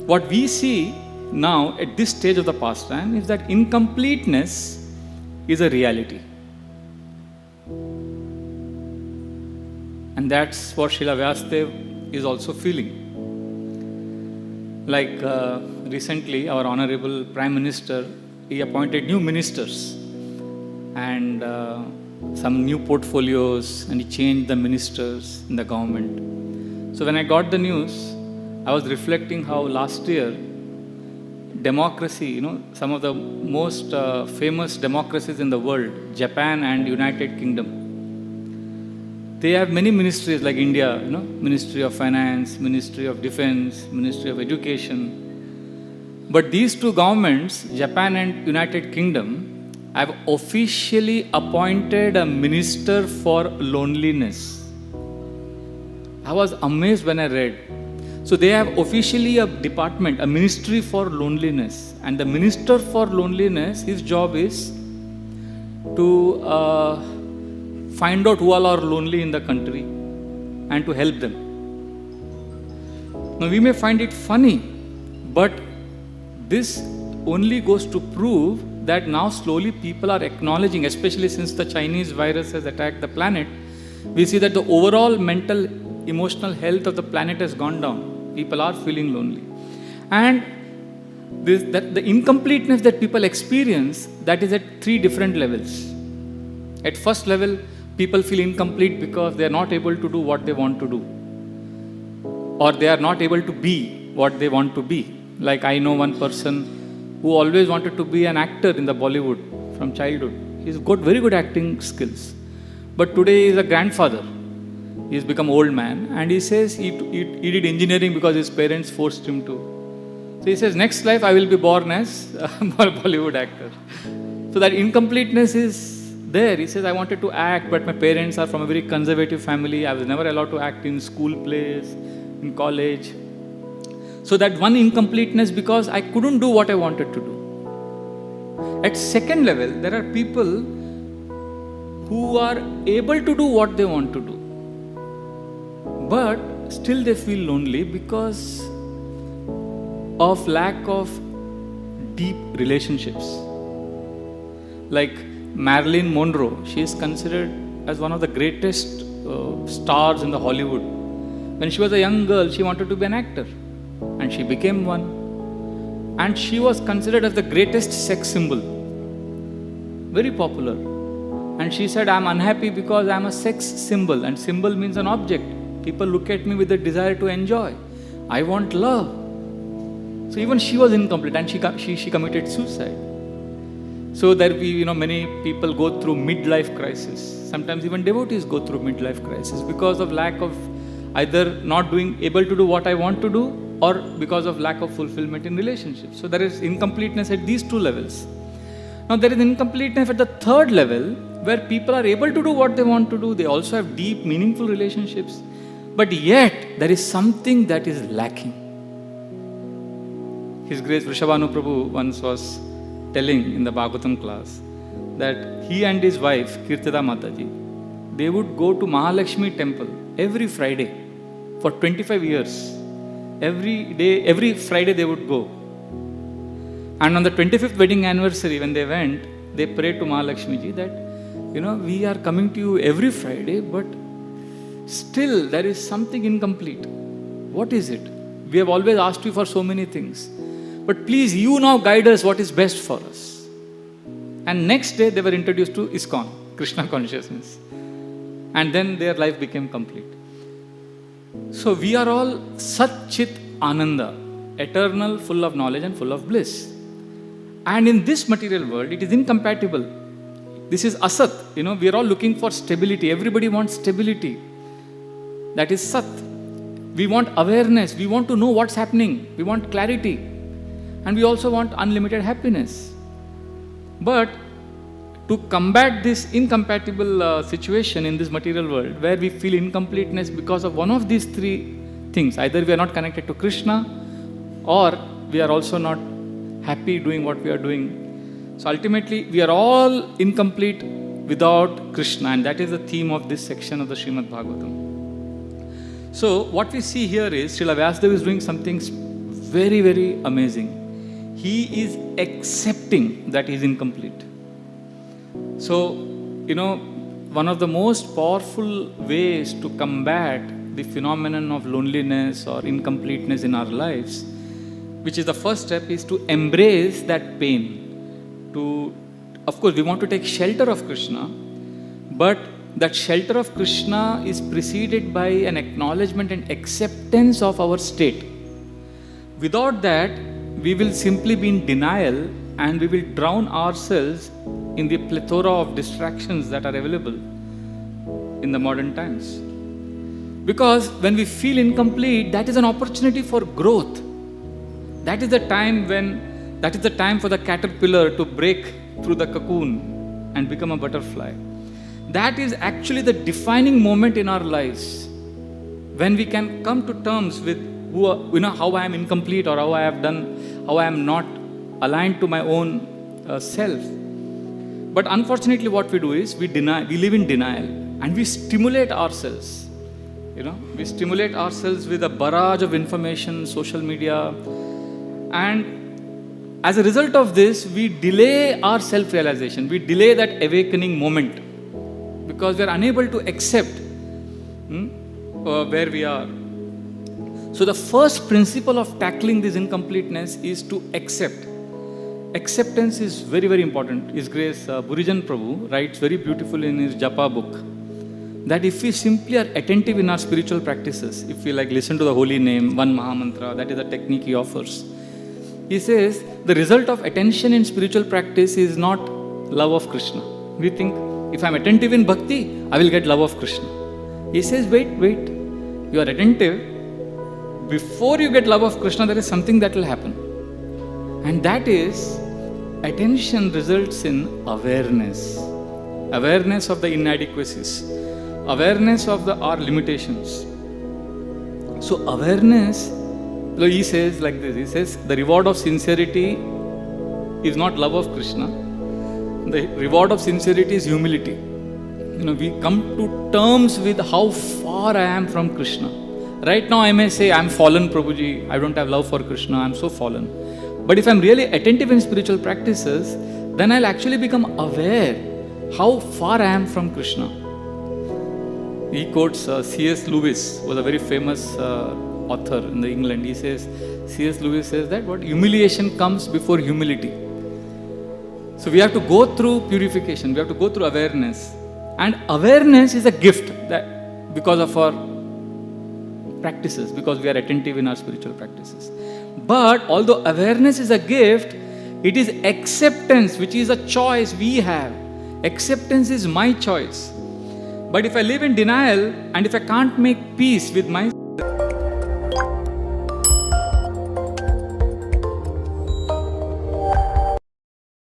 what we see now at this stage of the pastime is that incompleteness is a reality. And that's what Srila Vyasadeva is also feeling. Like recently, our Honorable Prime Minister, he appointed new ministers and some new portfolios, and he changed the ministers in the government. So when I got the news, I was reflecting how last year, democracy, some of the most famous democracies in the world, Japan and United Kingdom, they have many ministries like India, Ministry of Finance, Ministry of Defense, Ministry of Education. But these two governments, Japan and United Kingdom, have officially appointed a minister for loneliness. I was amazed when I read. So they have officially a department, a ministry for loneliness. And the minister for loneliness, his job is to find out who all are lonely in the country and to help them. Now we may find it funny, but this only goes to prove that now slowly people are acknowledging, especially since the Chinese virus has attacked the planet, we see that the overall mental, emotional health of the planet has gone down. People are feeling lonely. And the incompleteness that people experience, that is at three different levels. At first level, people feel incomplete because they are not able to do what they want to do, or they are not able to be what they want to be. Like I know one person who always wanted to be an actor in the Bollywood from childhood. He's got very good acting skills. But today he's a grandfather. He's become old man, and he says he did engineering because his parents forced him to. So he says, next life I will be born as a Bollywood actor. So that incompleteness is there. He says, I wanted to act, but my parents are from a very conservative family. I was never allowed to act in school plays, in college. So that one incompleteness because I couldn't do what I wanted to do. At second level, there are people who are able to do what they want to do, but still they feel lonely because of lack of deep relationships. Like Marilyn Monroe, she is considered as one of the greatest stars in the Hollywood. When she was a young girl, she wanted to be an actor, and she became one. And she was considered as the greatest sex symbol, very popular. And she said, I'm unhappy because I'm a sex symbol, and symbol means an object. People look at me with a desire to enjoy. I want love. So even she was incomplete, and she committed suicide. So there many people go through midlife crisis. Sometimes even devotees go through midlife crisis because of lack of either not able to do what I want to do, or because of lack of fulfillment in relationships. So there is incompleteness at these two levels. Now there is incompleteness at the third level, where people are able to do what they want to do. They also have deep, meaningful relationships. But yet, there is something that is lacking. His Grace Vrishabhanu Prabhu once was telling in the Bhagavatam class that he and his wife, Kirtida Mataji, they would go to Mahalakshmi temple every Friday for 25 years. Every Friday they would go. And on the 25th wedding anniversary, when they went, they prayed to Mahalakshmi ji that, we are coming to you every Friday, but still there is something incomplete. What is it? We have always asked you for so many things. But please, you now guide us what is best for us. And next day they were introduced to ISKCON, Krishna consciousness. And then their life became complete. So we are all Sat Chit Ananda, eternal, full of knowledge and full of bliss. And in this material world, it is incompatible. This is Asat. We are all looking for stability. Everybody wants stability. That is Sat. We want awareness. We want to know what's happening. We want clarity. And we also want unlimited happiness. But to combat this incompatible situation in this material world, where we feel incompleteness because of one of these three things, either we are not connected to Krishna, or we are also not happy doing what we are doing. So ultimately, we are all incomplete without Krishna, and that is the theme of this section of the Srimad Bhagavatam. So what we see here is Srila Vyasadeva is doing something very, very amazing. He is accepting that he is incomplete. So, one of the most powerful ways to combat the phenomenon of loneliness or incompleteness in our lives, which is the first step, is to embrace that pain. Of course, we want to take shelter of Krishna, but that shelter of Krishna is preceded by an acknowledgement and acceptance of our state. Without that, we will simply be in denial and we will drown ourselves in the plethora of distractions that are available in the modern times. Because when we feel incomplete, that is an opportunity for growth. That is the time for the caterpillar to break through the cocoon and become a butterfly. That is actually the defining moment in our lives, when we can come to terms with how I am incomplete, or how I am not aligned to my own self. But unfortunately, what we do is we live in denial, and we stimulate ourselves. We stimulate ourselves with a barrage of information, social media, and as a result of this, we delay our self-realization. We delay that awakening moment because we are unable to accept where we are. So the first principle of tackling this incompleteness is to accept. Acceptance is very, very important. His Grace Burijan Prabhu writes very beautifully in his Japa book that if we simply are attentive in our spiritual practices, if we listen to the holy name, one Mahamantra, that is the technique he offers. He says the result of attention in spiritual practice is not love of Krishna. We think if I am attentive in bhakti, I will get love of Krishna. He says, wait. You are attentive. Before you get love of Krishna, there is something that will happen. And that is, attention results in awareness. Awareness of the inadequacies. Awareness of our limitations. So awareness, he says like this, he says, the reward of sincerity is not love of Krishna. The reward of sincerity is humility. We come to terms with how far I am from Krishna. Right now I may say, I am fallen, Prabhuji, I don't have love for Krishna, I am so fallen. But if I am really attentive in spiritual practices, then I'll actually become aware how far I am from Krishna. He quotes C.S. Lewis, was a very famous author in England. He says, C.S. Lewis says that humiliation comes before humility. So we have to go through purification, we have to go through awareness. And awareness is a gift that because of our practices, because we are attentive in our spiritual practices. But although awareness is a gift, it is acceptance, which is a choice we have. Acceptance is my choice. But if I live in denial and if I can't make peace with my